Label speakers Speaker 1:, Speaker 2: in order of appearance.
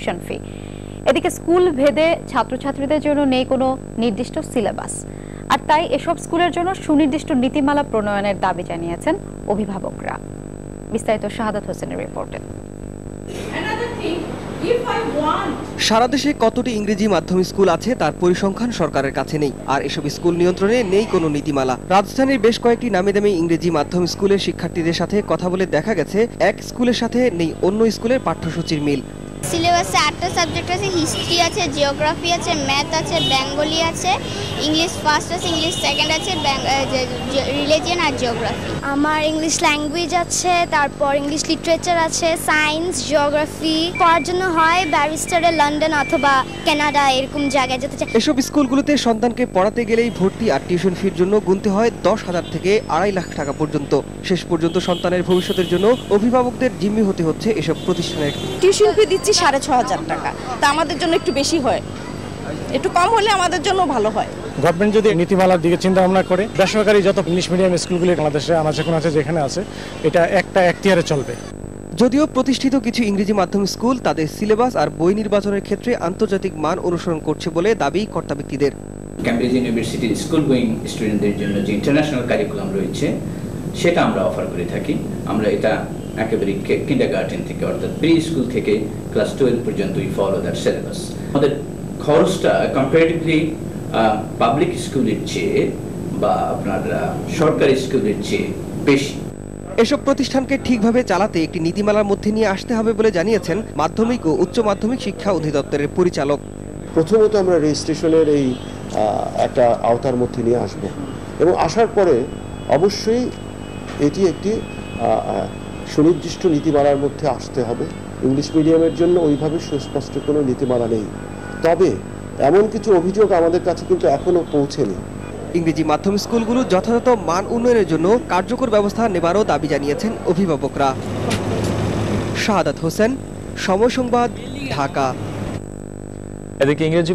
Speaker 1: Tuition fee. এদিকে school ভেদে ছাত্রছাত্রীদের জন্য নেই কোনো নির্দিষ্ট সিলেবাস, আর তাই এসব স্কুলের জন্য সুনির্দিষ্ট নীতিমালা প্রণয়নের দাবি জানিয়েছেন অভিভাবকরা। বিস্তারিত শাহাদাত হোসেনের রিপোর্টে।
Speaker 2: সারা দেশে কতটি ইংরেজি মাধ্যম স্কুল আছে তার পরিসংখ্যান সরকারের কাছে নেই, আর এসব স্কুল নিয়ন্ত্রণে নেই কোনো নীতিমালা। রাজধানীর বেশ কয়েকটি নামি দামি ইংরেজি মাধ্যম স্কুলের শিক্ষার্থীদের সাথে কথা বলে দেখা গেছে এক স্কুলের সাথে নেই অন্য স্কুলের পাঠ্যসূচির মিল।
Speaker 3: সিলেবাসে 8টা সাবজেক্ট আছে, হিস্ট্রি আছে, জিওগ্রাফি আছে, ম্যাথ আছে, বেঙ্গলি আছে, ইংলিশ ফার্স্ট আছে, ইংলিশ সেকেন্ড আছে, রিলিজিয়ন আর জিওগ্রাফি।
Speaker 4: আমার ইংলিশ ল্যাঙ্গুয়েজ আছে, তারপর ইংলিশ লিটারেচার আছে, সায়েন্স, জিওগ্রাফি। পড়ার জন্য হয় ব্যারিস্টারে লন্ডন অথবা কানাডা এরকম জায়গায় যেতে চাই।
Speaker 2: এসব স্কুলগুলোতে সন্তানকে পড়াতে গেলেই ভর্তি আর টিউশন ফির জন্য গুনতে হয় 10,000 থেকে 2.5 লাখ টাকা পর্যন্ত। শেষ পর্যন্ত সন্তানের ভবিষ্যতের জন্য অভিভাবকদের জিম্মি হতে হচ্ছে এসব প্রতিষ্ঠানের।
Speaker 5: টিউশন ফি দিচ্ছি 6,500 টাকা, তা আমাদের জন্য একটু বেশি হয়, একটু কম হলে আমাদের জন্য ভালো হয়।
Speaker 6: গভর্নমেন্ট যদি নীতিমালার দিকে চিন্তা ভাবনা করে বেসরকারি যত ইংলিশ মিডিয়াম স্কুলগুলি বাংলাদেশে আছে যেখানে আছে এটা একটা এখতিয়ারে চলবে।
Speaker 2: যদিও প্রতিষ্ঠিত কিছু ইংরেজি মাধ্যম স্কুল তাদের সিলেবাস আর বই নির্বাচনের ক্ষেত্রে আন্তর্জাতিক মান অনুসরণ করছে বলে দাবি কর্তা ব্যক্তিদের।
Speaker 7: ক্যামব্রিজ ইউনিভার্সিটির স্কুল গোয়িং স্টুডেন্টদের জন্য যে ইন্টারন্যাশনাল কারিকুলাম রয়েছে সেটা আমরা অফার করে থাকি। আমরা এটা একেবারে কিন্ডারগার্টেন থেকে অর্থাৎ প্রি স্কুল থেকে ক্লাস 12 পর্যন্ত উই ফলো দ্যাট সিলেবাস। আমাদের খরচটা কম্পারেটিভলি পাবলিক স্কুলের চেয়ে বা আপনার সরকারি স্কুলের চেয়ে বেশি।
Speaker 2: এসব প্রতিষ্ঠানকে ঠিকভাবে চালাতে একটি নীতিমালার মধ্যে নিয়ে আসতে হবে বলে জানিয়েছেন মাধ্যমিক ও উচ্চ মাধ্যমিক শিক্ষা অধিদপ্তরের পরিচালক।
Speaker 8: প্রথমত আমরা রেজিস্ট্রেশনের এই একটা আওতার মধ্যে নিয়ে আসব এবং আসার পরে অবশ্যই এটি একটি সুনির্দিষ্ট নীতিমালার মধ্যে আসতে হবে। ইংলিশ মিডিয়ামের জন্য ওইভাবে সুস্পষ্ট কোনো নীতিমালা নেই, তবে এমন কিছু অভিযোগ আমাদের কাছে কিন্তু এখনো পৌঁছেনি।
Speaker 2: ইংরেজি মাধ্যম স্কুলগুলো যথাযথ মান উন্নয়নের জন্য কার্যকর ব্যবস্থা নেবারও দাবি জানিয়েছেন অভিভাবকরা। শাহাদাত হোসেন, সময় সংবাদ, ঢাকা।
Speaker 9: এদিকে ইংরেজি